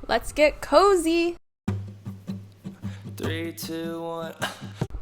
Let's get cozy. 3, 2, 1.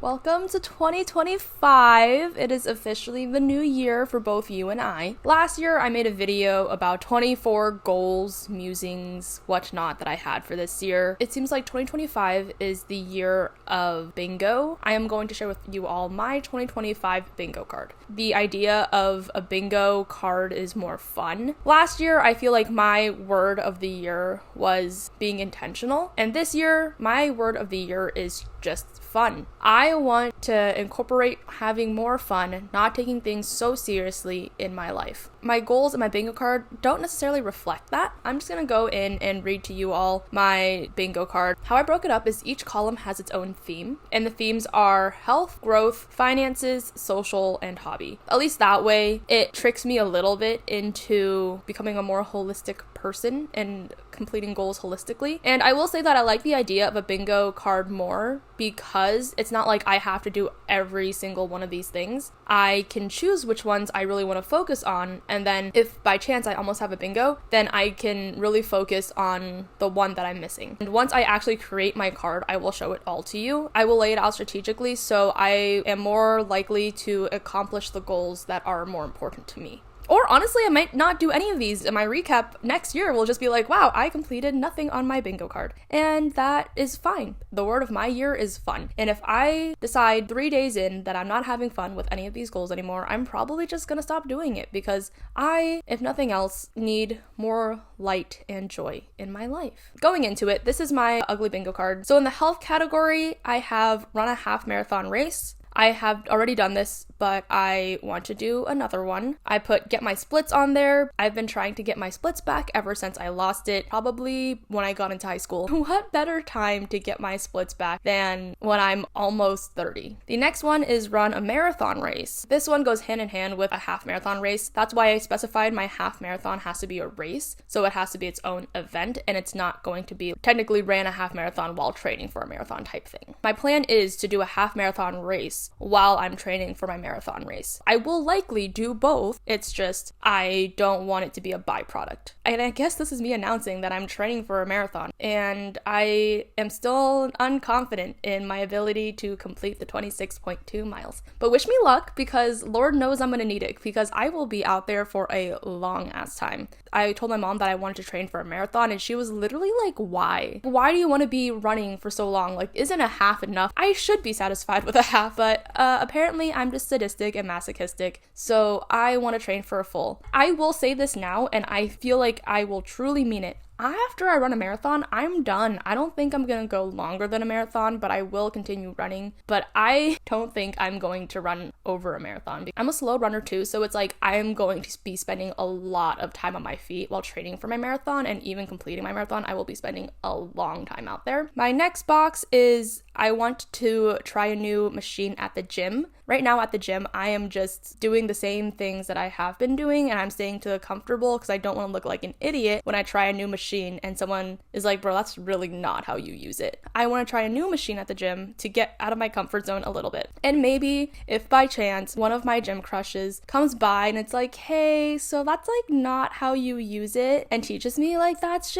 Welcome to 2025. It is officially the new year for both you and I. Last year, I made a video about 24 goals, musings, whatnot that I had for this year. It seems like 2025 is the year of bingo. I am going to share with you all my 2025 bingo card. The idea of a bingo card is more fun. Last year, I feel like my word of the year was being intentional. And this year, my word of the year is just fun. I want to incorporate having more fun, not taking things so seriously in my life. My goals in my bingo card don't necessarily reflect that. I'm just gonna go in and read to you all my bingo card. How I broke it up is each column has its own theme, and the themes are health, growth, finances, social, and hobby. At least that way, it tricks me a little bit into becoming a more holistic person and completing goals holistically. And I will say that I like the idea of a bingo card more because it's not like I have to do every single one of these things. I can choose which ones I really want to focus on, and then if by chance I almost have a bingo, then I can really focus on the one that I'm missing. And once I actually create my card, I will show it all to you. I will lay it out strategically so I am more likely to accomplish the goals that are more important to me. Or honestly, I might not do any of these, and my recap next year will just be like, wow, I completed nothing on my bingo card. And that is fine. The word of my year is fun. And if I decide 3 days in that I'm not having fun with any of these goals anymore, I'm probably just gonna stop doing it because I, if nothing else, need more light and joy in my life. Going into it, this is my ugly bingo card. So in the health category, I have run a half marathon race. I have already done this, but I want to do another one. I put get my splits on there. I've been trying to get my splits back ever since I lost it, probably when I got into high school. What better time to get my splits back than when I'm almost 30? The next one is run a marathon race. This one goes hand in hand with a half marathon race. That's why I specified my half marathon has to be a race, so it has to be its own event, and it's not going to be technically ran a half marathon while training for a marathon type thing. My plan is to do a half marathon race while I'm training for my marathon race. I will likely do both, it's just I don't want it to be a byproduct. And I guess this is me announcing that I'm training for a marathon, and I am still unconfident in my ability to complete the 26.2 miles. But wish me luck, because Lord knows I'm gonna need it, because I will be out there for a long ass time. I told my mom that I wanted to train for a marathon, and she was literally like, why? Why do you want to be running for so long? Like, isn't a half enough? I should be satisfied with a half, but apparently I'm just sadistic and masochistic, so I want to train for a full. I will say this now, and I feel like I will truly mean it. After I run a marathon, I'm done. I don't think I'm gonna go longer than a marathon, but I will continue running. But I don't think I'm going to run over a marathon. I'm a slow runner too, so it's like I'm going to be spending a lot of time on my feet while training for my marathon, and even completing my marathon, I will be spending a long time out there. My next box is I want to try a new machine at the gym. Right now at the gym, I am just doing the same things that I have been doing, and I'm staying to the comfortable because I don't want to look like an idiot when I try a new machine and someone is like, bro, that's really not how you use it. I want to try a new machine at the gym to get out of my comfort zone a little bit. And maybe if by chance one of my gym crushes comes by and it's like, hey, so that's like not how you use it, and teaches me, like, that's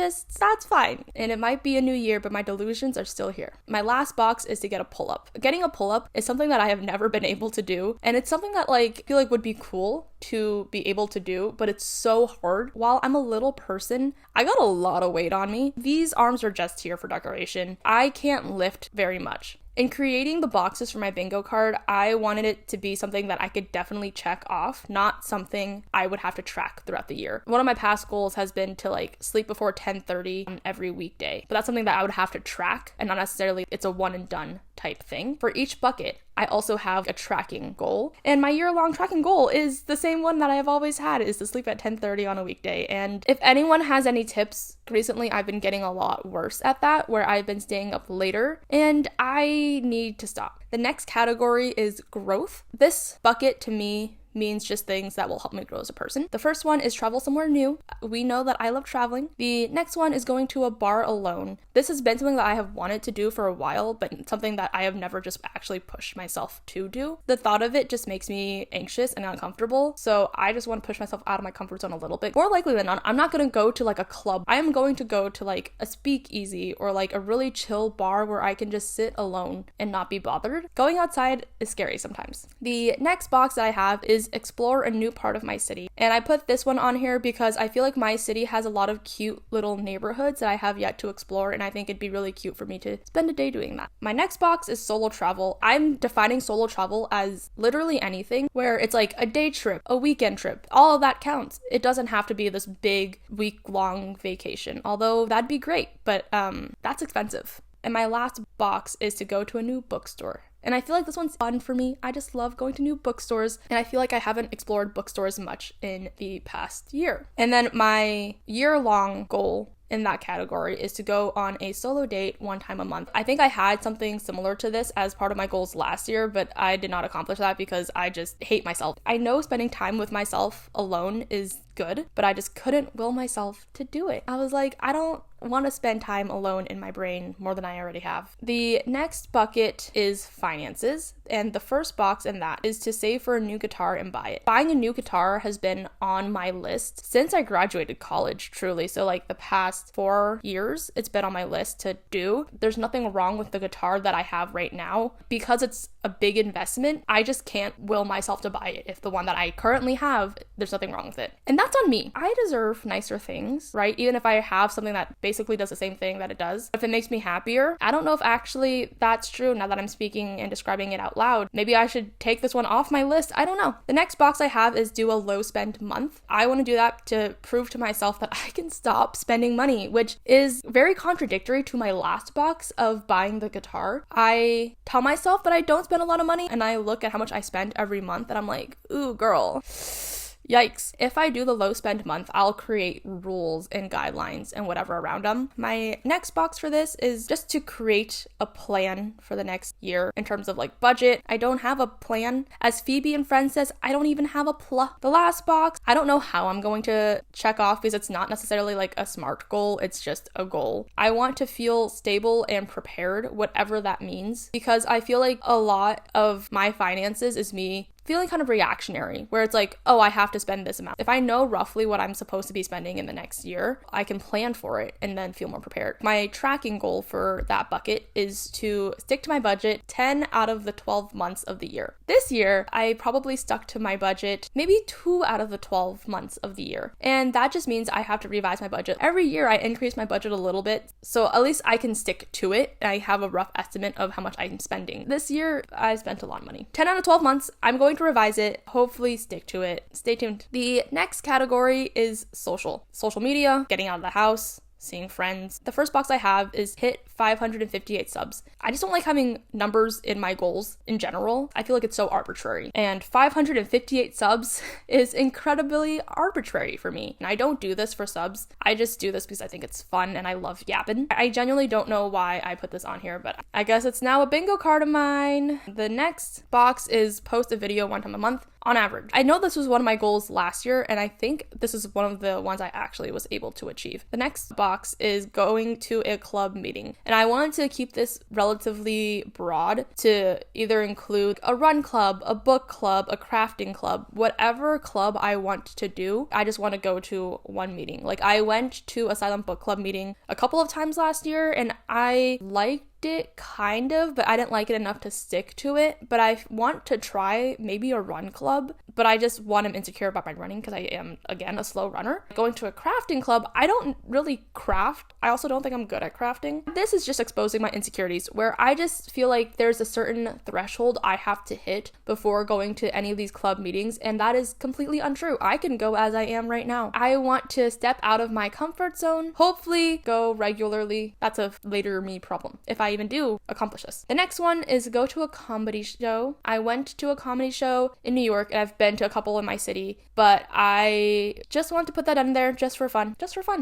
fine. And it might be a new year, but my delusions are still here. My last box is to get a pull-up. Getting a pull-up is something that I have never been able to do, and it's something that like I feel like would be cool to be able to do, but it's so hard. While I'm a little person, I got a lot of weight on me. These arms are just here for decoration. I can't lift very much. In creating the boxes for my bingo card, I wanted it to be something that I could definitely check off, not something I would have to track throughout the year. One of my past goals has been to like sleep before 10:30 on every weekday, but that's something that I would have to track, and not necessarily it's a one and done type thing. For each bucket, I also have a tracking goal, and my year-long tracking goal is the same one that I have always had, is to sleep at 10:30 on a weekday. And if anyone has any tips, recently I've been getting a lot worse at that, where I've been staying up later, and I need to stop. The next category is growth. This bucket to me means just things that will help me grow as a person. The first one is travel somewhere new. We know that I love traveling. The next one is going to a bar alone. This has been something that I have wanted to do for a while, but something that I have never just actually pushed myself to do. The thought of it just makes me anxious and uncomfortable, so I just want to push myself out of my comfort zone a little bit. More likely than not, I'm not going to go to like a club. I am going to go to like a speakeasy or like a really chill bar where I can just sit alone and not be bothered. Going outside is scary sometimes. The next box that I have is explore a new part of my city. And I put this one on here because I feel like my city has a lot of cute little neighborhoods that I have yet to explore, and I think it'd be really cute for me to spend a day doing that. My next box is solo travel. I'm defining solo travel as literally anything where it's like a day trip, a weekend trip. All of that counts. It doesn't have to be this big week-long vacation, although that'd be great, but that's expensive. And my last box is to go to a new bookstore. And I feel like this one's fun for me. I just love going to new bookstores, and I feel like I haven't explored bookstores much in the past year. And then my year-long goal in that category is to go on a solo date one time a month. I think I had something similar to this as part of my goals last year, but I did not accomplish that because I just hate myself. I know spending time with myself alone is good, but I just couldn't will myself to do it. I was like, I don't want to spend time alone in my brain more than I already have. The next bucket is finances, and the first box in that is to save for a new guitar and buy it. Buying a new guitar has been on my list since I graduated college, truly. So like the past 4 years, it's been on my list to do. There's nothing wrong with the guitar that I have right now. Because it's a big investment, I just can't will myself to buy it. If the one that I currently have, there's nothing wrong with it. And that's on me. I deserve nicer things, right? Even if I have something that basically does the same thing that it does. If it makes me happier, I don't know if actually that's true now that I'm speaking and describing it out loud. Maybe I should take this one off my list. I don't know. The next box I have is do a low spend month. I want to do that to prove to myself that I can stop spending money, which is very contradictory to my last box of buying the guitar. I tell myself that I don't spend a lot of money, and I look at how much I spend every month and I'm like, ooh, girl. Yikes. If I do the low spend month, I'll create rules and guidelines and whatever around them. My next box for this is just to create a plan for the next year in terms of like budget. I don't have a plan. As Phoebe and Friends says, I don't even have a The last box, I don't know how I'm going to check off because it's not necessarily like a SMART goal. It's just a goal. I want to feel stable and prepared, whatever that means, because I feel like a lot of my finances is me feeling kind of reactionary, where it's like, oh, I have to spend this amount. If I know roughly what I'm supposed to be spending in the next year, I can plan for it and then feel more prepared. My tracking goal for that bucket is to stick to my budget 10 out of the 12 months of the year. This year, I probably stuck to my budget maybe 2 out of the 12 months of the year. And that just means I have to revise my budget. Every year, I increase my budget a little bit, so at least I can stick to it. I have a rough estimate of how much I'm spending. This year, I spent a lot of money. 10 out of 12 months, I'm going to revise it, hopefully stick to it. Stay tuned. The next category is social media, getting out of the house, seeing friends. The first box I have is hit 558 subs. I just don't like having numbers in my goals in general. I feel like it's so arbitrary. And 558 subs is incredibly arbitrary for me. And I don't do this for subs. I just do this because I think it's fun and I love yapping. I genuinely don't know why I put this on here, but I guess it's now a bingo card of mine. The next box is post a video one time a month. On average. I know this was one of my goals last year, and I think this is one of the ones I actually was able to achieve. The next box is going to a club meeting, and I wanted to keep this relatively broad to either include a run club, a book club, a crafting club, whatever club I want to do. I just want to go to one meeting. Like, I went to a silent book club meeting a couple of times last year, and I liked it kind of, but I didn't like it enough to stick to it. But I want to try maybe a run club, but I just want I'm insecure about my running because I am, again, a slow runner. Going to a crafting club, I don't really craft. I also don't think I'm good at crafting. This is just exposing my insecurities, where I just feel like there's a certain threshold I have to hit before going to any of these club meetings, and that is completely untrue. I can go as I am right now. I want to step out of my comfort zone, hopefully go regularly. That's a later me problem, if I even do accomplish this. The next one is go to a comedy show. I went to a comedy show in New York, and I've been to a couple in my city, but I just want to put that in there just for fun,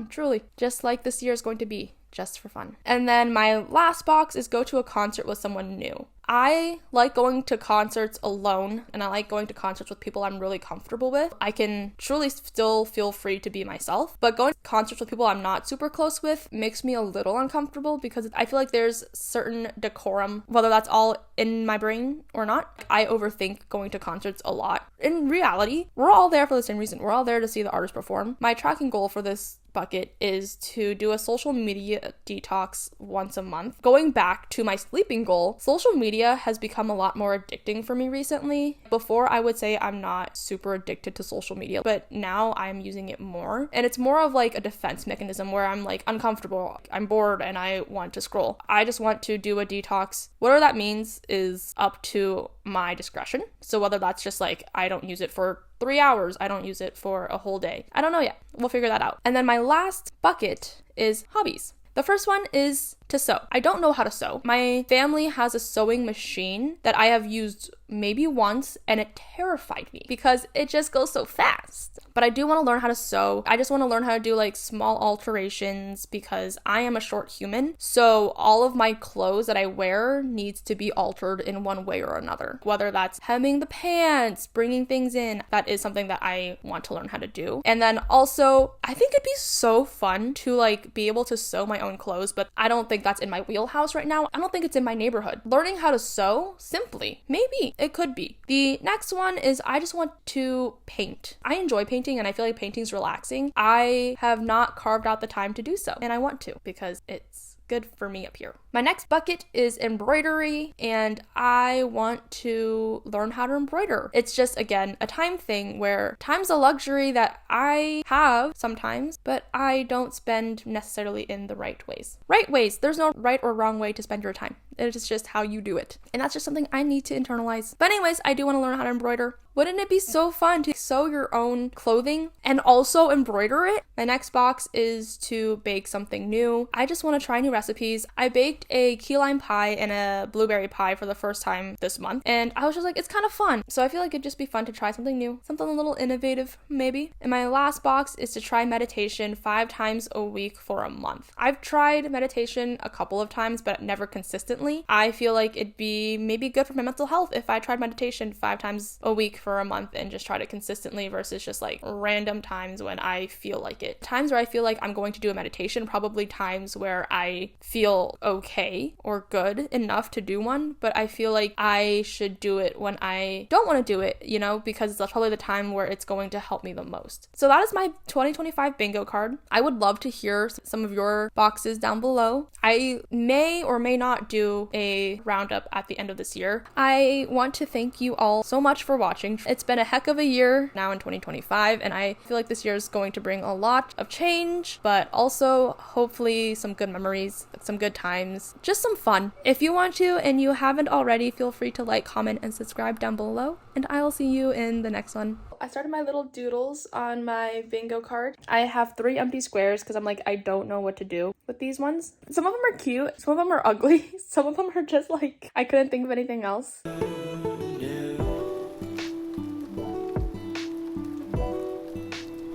truly, just like this year is going to be. just for fun. And then my last box is go to a concert with someone new. I like going to concerts alone, and I like going to concerts with people I'm really comfortable with. I can truly still feel free to be myself, but going to concerts with people I'm not super close with makes me a little uncomfortable because I feel like there's certain decorum, whether that's all in my brain or not. I overthink going to concerts a lot. In reality, we're all there for the same reason. We're all there to see the artist perform. My tracking goal for this bucket is to do a social media detox once a month. Going back to my sleeping goal, social media has become a lot more addicting for me recently. Before, I would say I'm not super addicted to social media, but now I'm using it more. And it's more of like a defense mechanism where I'm like uncomfortable, I'm bored, and I want to scroll. I just want to do a detox. Whatever that means is up to my discretion. So whether that's just like I don't use it for 3 hours, I don't use it for a whole day, I don't know yet. We'll figure that out. And then my last bucket is hobbies. The first one is to sew. I don't know how to sew. My family has a sewing machine that I have used maybe once, and it terrified me because it just goes so fast. But I do want to learn how to sew. I just want to learn how to do like small alterations because I am a short human. So all of my clothes that I wear needs to be altered in one way or another. Whether that's hemming the pants, bringing things in, that is something that I want to learn how to do. And then also, I think it'd be so fun to like be able to sew my own clothes, but I don't think that's in my wheelhouse right now. I don't think it's in my neighborhood. Learning how to sew, simply, maybe it could be. The next one is I just want to paint. I enjoy painting and I feel like painting's relaxing. I have not carved out the time to do so, and I want to because it's good for me up here. My next bucket is embroidery, and I want to learn how to embroider. It's just, again, a time thing where time's a luxury that I have sometimes, but I don't spend necessarily in the right ways. Right ways. There's no right or wrong way to spend your time. It is just how you do it. And that's just something I need to internalize. But anyways, I do want to learn how to embroider. Wouldn't it be so fun to sew your own clothing and also embroider it? My next box is to bake something new. I just want to try new recipes. I baked a key lime pie and a blueberry pie for the first time this month, and I was just like, it's kind of fun. So I feel like it'd just be fun to try something new, something a little innovative, maybe. And my last box is to try meditation 5 times a week for a month. I've tried meditation a couple of times, but never consistently. I feel like it'd be maybe good for my mental health if I tried meditation 5 times a week for a month and just tried it consistently versus just like random times when I feel like it. Times where I feel like I'm going to do a meditation, probably times where I feel okay or good enough to do one, but I feel like I should do it when I don't want to do it, you know, because that's probably the time where it's going to help me the most. So that is my 2025 bingo card. I would love to hear some of your boxes down below. I may or may not do a roundup at the end of this year. I want to thank you all so much for watching. It's been a heck of a year now in 2025, and I feel like this year is going to bring a lot of change, but also hopefully some good memories, some good times, just some fun. If you want to and you haven't already, feel free to like, comment, and subscribe down below, and I will see you in the next one. I started my little doodles on my bingo card. I have 3 empty squares because I'm like, I don't know what to do with these ones. Some of them are cute, some of them are ugly, some of them are just like, I couldn't think of anything else.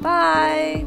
Bye!